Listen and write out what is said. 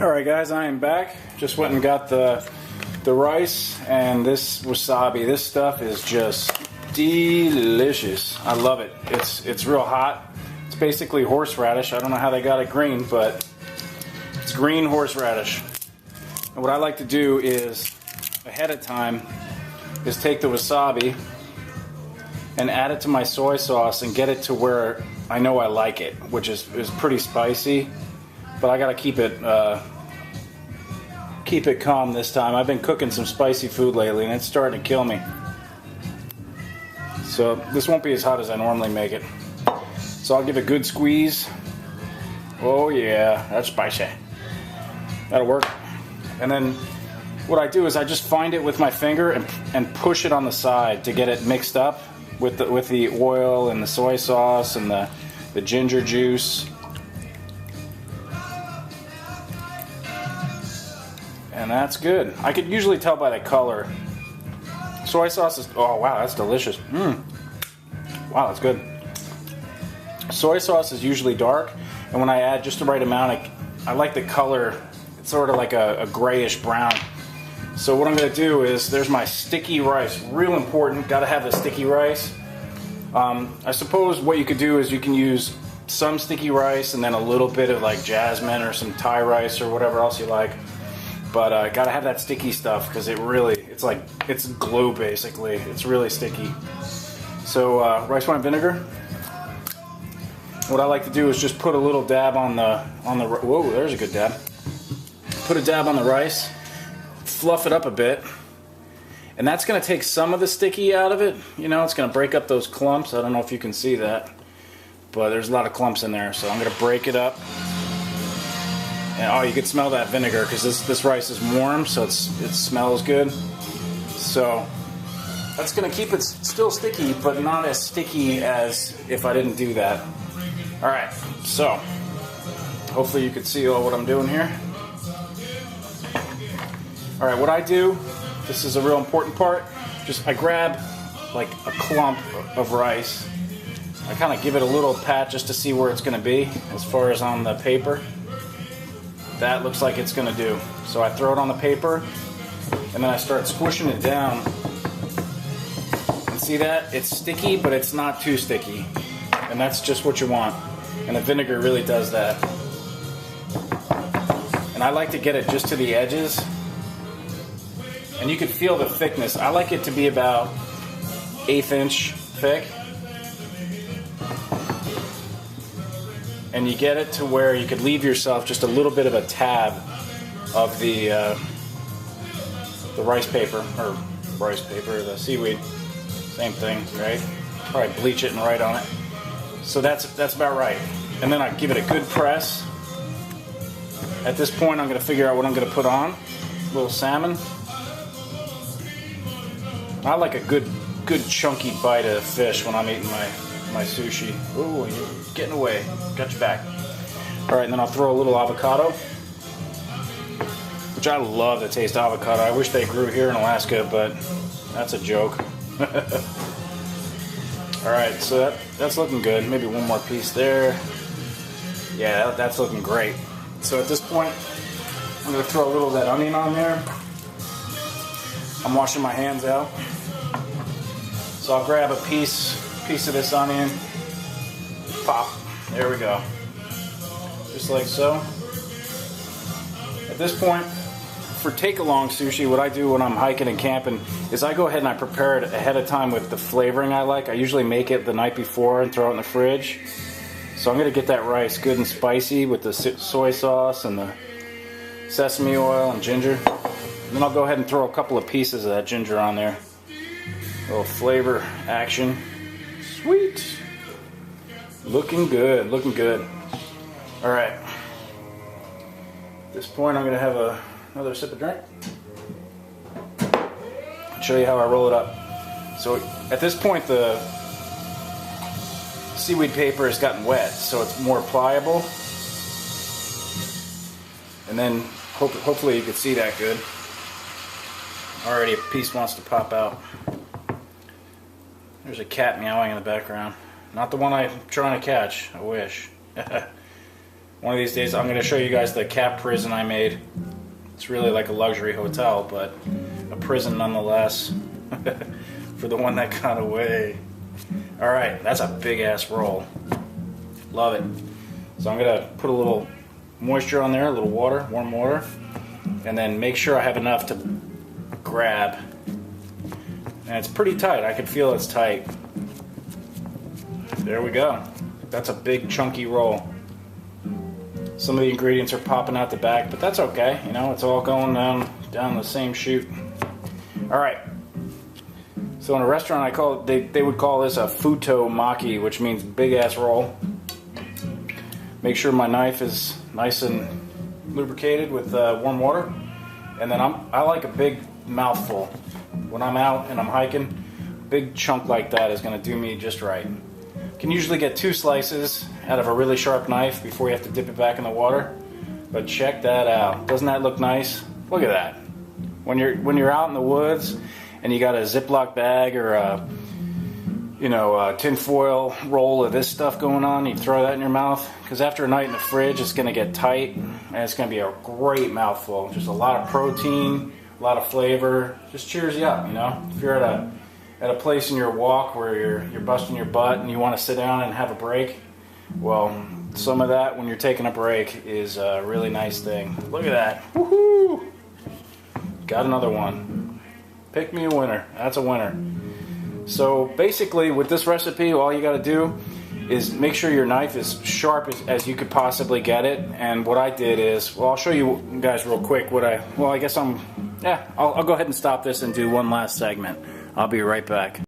Alright guys, I am back. Just went and got the rice and this wasabi. This stuff is just delicious. I love it. It's real hot. It's basically horseradish. I don't know how they got it green, but it's green horseradish. And what I like to do is, ahead of time, is take the wasabi and add it to my soy sauce and get it to where I know I like it, which is pretty spicy. But I gotta keep it calm this time. I've been cooking some spicy food lately and it's starting to kill me. So this won't be as hot as I normally make it. So I'll give it a good squeeze. Oh yeah, that's spicy. That'll work. And then what I do is I just find it with my finger and push it on the side to get it mixed up with the oil and the soy sauce and the ginger juice. And that's good. I could usually tell by the color. Soy sauce is, oh wow, that's delicious. Wow, that's good. Soy sauce is usually dark, and when I add just the right amount, I like the color. It's sort of like a grayish brown. So what I'm going to do is, there's my sticky rice. Real important, got to have the sticky rice. I suppose what you could do is you can use some sticky rice and then a little bit of like jasmine or some Thai rice or whatever else you like. But gotta have that sticky stuff because it's glue basically. It's really sticky. So rice wine vinegar. What I like to do is just put a little dab on the whoa, there's a good dab. Put a dab on the rice, fluff it up a bit, and that's gonna take some of the sticky out of it. You know, it's gonna break up those clumps. I don't know if you can see that, but there's a lot of clumps in there. So I'm gonna break it up. And, oh, you can smell that vinegar because this rice is warm, so it smells good. So that's going to keep it still sticky, but not as sticky as if I didn't do that. All right, so hopefully you can see all what I'm doing here. All right, what I do, this is a real important part, I grab like a clump of rice. I kind of give it a little pat just to see where it's going to be as far as on the paper. That looks like it's going to do. So I throw it on the paper, and then I start squishing it down. And see that? It's sticky, but it's not too sticky. And that's just what you want. And the vinegar really does that. And I like to get it just to the edges. And you can feel the thickness. I like it to be about 1/8 inch thick. And you get it to where you could leave yourself just a little bit of a tab of the rice paper, the seaweed, same thing, right? Probably bleach it and write on it. So that's about right. And then I give it a good press. At this point, I'm going to figure out what I'm going to put on. A little salmon. I like a good chunky bite of fish when I'm eating my sushi. Ooh, you're getting away. Got your back. All right, and then I'll throw a little avocado, which I love the taste of avocado. I wish they grew here in Alaska, but that's a joke. All right, so that's looking good. Maybe one more piece there. Yeah, that's looking great. So at this point, I'm going to throw a little of that onion on there. I'm washing my hands out. So I'll grab a piece of this onion, pop, there we go, just like so. At this point, for take-along sushi, what I do when I'm hiking and camping is I go ahead and I prepare it ahead of time with the flavoring I like. I usually make it the night before and throw it in the fridge. So I'm going to get that rice good and spicy with the soy sauce and the sesame oil and ginger. And then I'll go ahead and throw a couple of pieces of that ginger on there. A little flavor action. Sweet. Looking good, looking good. All right. At this point, I'm going to have another sip of drink. I'll show you how I roll it up. So at this point, the seaweed paper has gotten wet, so it's more pliable. And then hopefully you can see that good. Already a piece wants to pop out. There's a cat meowing in the background. Not the one I'm trying to catch. I wish. One of these days I'm going to show you guys the cap prison I made. It's really like a luxury hotel, but a prison nonetheless for the one that got away. Alright, that's a big ass roll. Love it. So I'm going to put a little moisture on there, a little water, warm water, and then make sure I have enough to grab. And it's pretty tight. I can feel it's tight. There we go. That's a big chunky roll. Some of the ingredients are popping out the back, but that's okay. You know, it's all going down the same chute. All right. So in a restaurant, they would call this a futo maki, which means big ass roll. Make sure my knife is nice and lubricated with warm water, and then I like a big mouthful. When I'm out and I'm hiking, a big chunk like that is going to do me just right. You can usually get 2 slices out of a really sharp knife before you have to dip it back in the water. But check that out. Doesn't that look nice? Look at that. When you're out in the woods and you got a Ziploc bag or a tinfoil roll of this stuff going on, you throw that in your mouth, because after a night in the fridge it's going to get tight and it's going to be a great mouthful. Just a lot of protein, a lot of flavor. Just cheers you up, you know. If you're at a place in your walk where you're busting your butt and you want to sit down and have a break, well, some of that when you're taking a break is a really nice thing. Look at that. Woohoo! Got another one. Pick me a winner. That's a winner. So basically with this recipe, all you got to do is make sure your knife is sharp as you could possibly get it. And what I did is, well, I'll show you guys real quick I'll go ahead and stop this and do one last segment. I'll be right back.